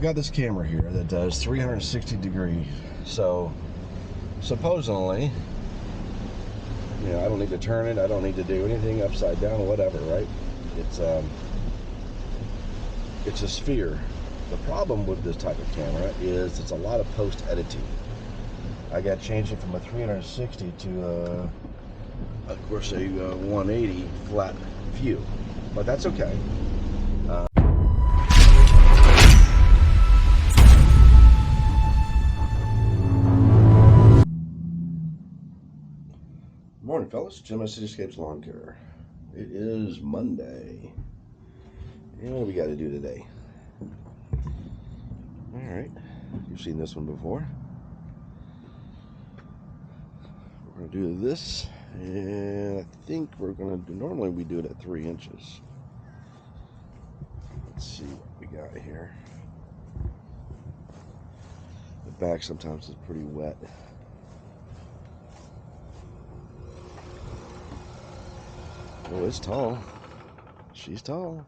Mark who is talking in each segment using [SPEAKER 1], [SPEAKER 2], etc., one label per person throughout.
[SPEAKER 1] I've got this camera here that does 360 degree. So supposedly, you know, I don't need to turn it. I don't need to do anything upside down, whatever, right? It's a sphere. The problem with this type of camera is it's a lot of post editing. I got to change it from a 360 to, of course, a 180 flat view, but that's okay. Morning, fellas. Jim at Cityscapes Lawn Care. It is Monday. And what do we got to do today? Alright, you've seen this one before. We're going to do this, and I think we're going to do, normally we do it at 3 inches. Let's see what we got here. The back sometimes is pretty wet. Oh, it's tall. She's tall.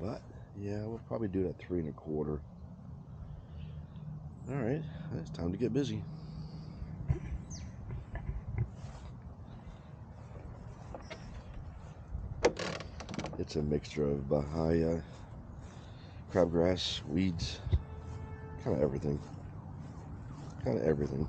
[SPEAKER 1] But, yeah, we'll probably do it at 3 1/4. Alright, it's time to get busy. It's a mixture of bahia, crabgrass, weeds, kind of everything. Kind of everything.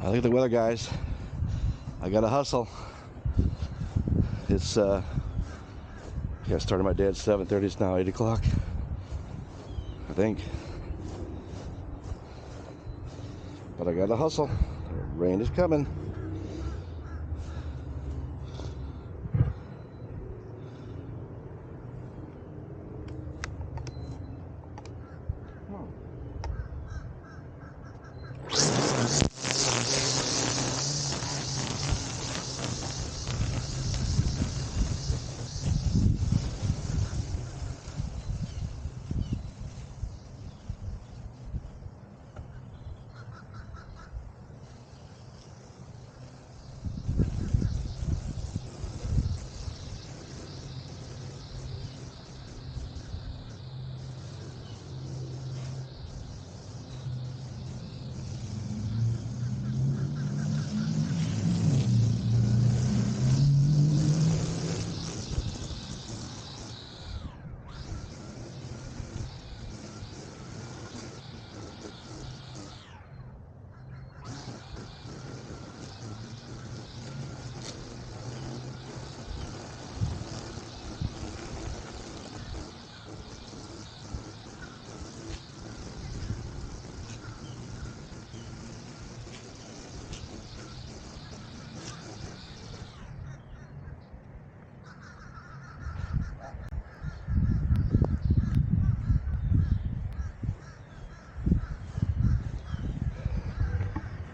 [SPEAKER 1] Look at the weather, guys. I gotta hustle. It's yeah, started my day at 7:30. It's now 8 o'clock, I think. But I gotta hustle. The rain is coming.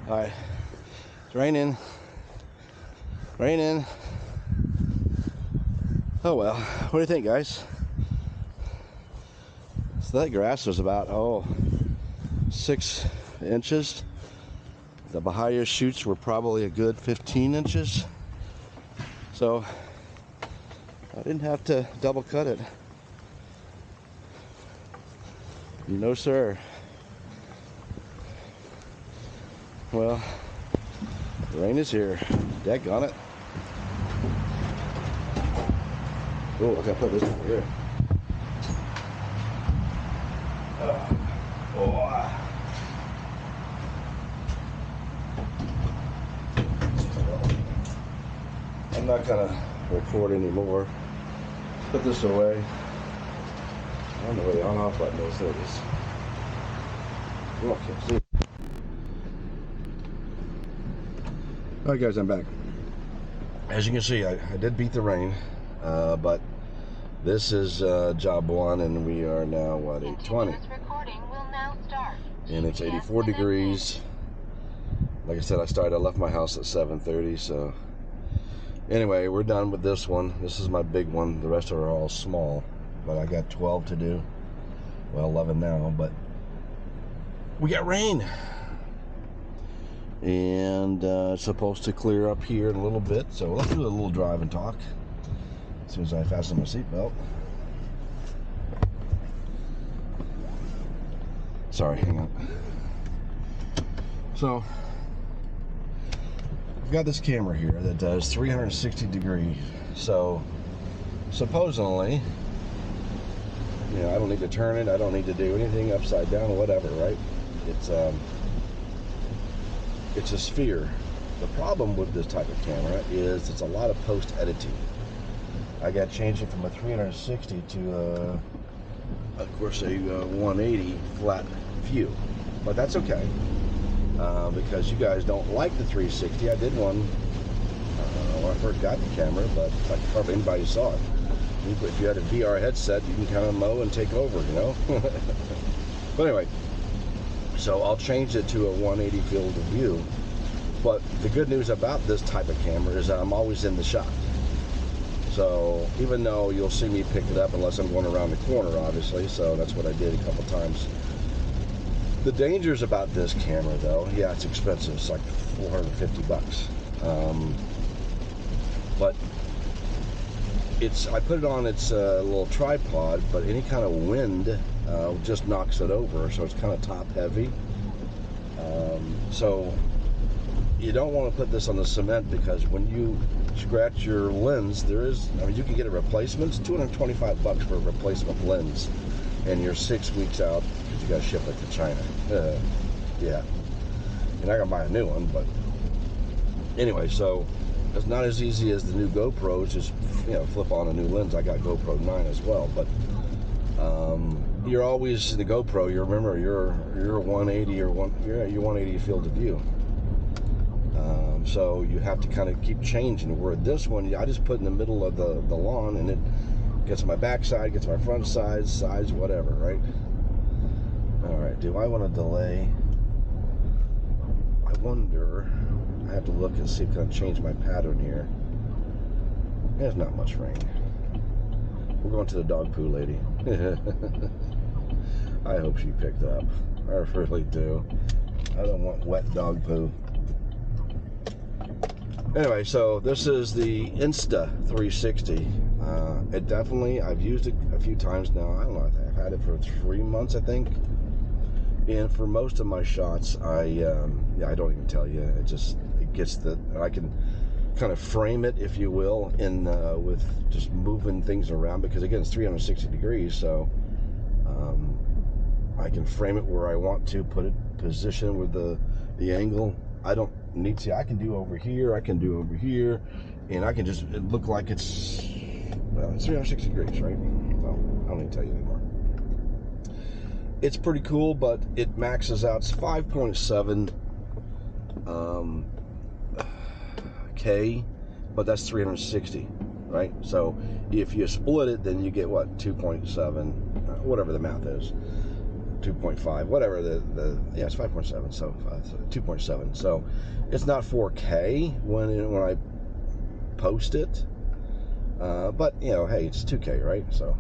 [SPEAKER 1] All right, it's raining. Oh well, what do you think, guys? So that grass was about 6 inches. The Bahia shoots were probably a good 15 inches. So I didn't have to double cut it. No sir. Well, the rain is here. Daggone it. Oh, I gotta put this over here. I'm not gonna record anymore. Put this away. I don't know where the on-off button is. There it is. Oh, I can't see it. Alright guys, I'm back. As you can see, I did beat the rain, but this is job 1, and we are now, what, 8:20? And it's 84 degrees. Like I said, I left my house at 7:30, so anyway, we're done with this one. This is my big one. The rest are all small, but I got 12 to do. Well, 11 now, but we got rain. And it's supposed to clear up here in a little bit, so let's do a little drive and talk as soon as I fasten my seatbelt. Sorry, hang on. So I've got this camera here that does 360 degree. So supposedly, you know, I don't need to turn it, I don't need to do anything upside down, whatever, right? It's a sphere. The problem with this type of camera is it's a lot of post editing. I got to change it from a 360 to of course a 180 flat view, but that's okay, because you guys don't like the 360. I did one when I first got the camera, but like hardly anybody saw it. If you had a VR headset, you can kind of mow and take over, you know. But anyway, so I'll change it to a 180 field of view. But the good news about this type of camera is that I'm always in the shot. So even though you'll see me pick it up unless I'm going around the corner, obviously, so that's what I did a couple times. The dangers about this camera, though, yeah, it's expensive. It's like $450. But I put it on its little tripod, but any kind of wind just knocks it over, so it's kind of top heavy. So you don't want to put this on the cement, because when you scratch your lens, you can get a replacement. It's $225 for a replacement lens, and you're 6 weeks out. You got to ship it to China. Yeah. and I gotta buy a new one. But anyway, so it's not as easy as the new GoPros. Just flip on a new lens. I got GoPro 9 as well, but you're always in the GoPro. You remember you're 180 or you're 180 field of view. So you have to kind of keep changing. Where this one, I just put in the middle of the lawn, and it gets my backside, gets my front sides, whatever, right? All right. Do I want to delay? I wonder. I have to look and see if I can change my pattern here. There's not much rain. We're going to the dog poo lady. I hope she picked up. I really do. I don't want wet dog poo. Anyway, so this is the Insta 360. It definitely, I've used it a few times now. I don't know, I've had it for 3 months, I think. And for most of my shots, I don't even tell you. It gets I can kind of frame it, if you will, in with just moving things around, because again, it's 360 degrees, so I can frame it where I want to, put it position with the angle. I don't need to. I can do over here. I can do over here, and I can just look like it's 360 degrees, right? Well, I don't need to tell you anymore. It's pretty cool, but it maxes out. It's 5.7 K, but that's 360, right? So if you split it, then you get what, 2.7, whatever the math is. 2.5, whatever it's 5.7, so 2.7. So it's not 4K when I post it, but hey, it's 2K, right? So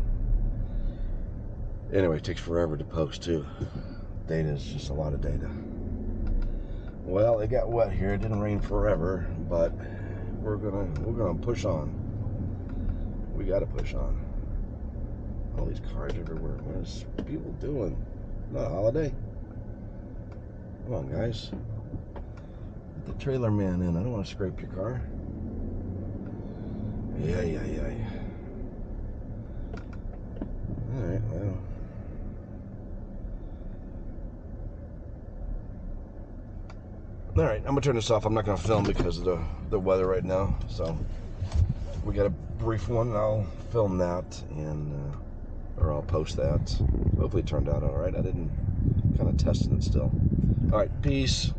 [SPEAKER 1] anyway, it takes forever to post too. Data is just a lot of data. Well, it got wet here. It didn't rain forever, but we're gonna push on. We gotta push on. All these cars everywhere. What is people doing? Not a holiday. Come on, guys. Get the trailer man in. I don't want to scrape your car. Yeah. Alright, well. Alright, I'm going to turn this off. I'm not going to film because of the weather right now. So, we got a brief one, and I'll film that, or I'll post that. Hopefully it turned out alright. I didn't kind of testing it still. Alright, peace.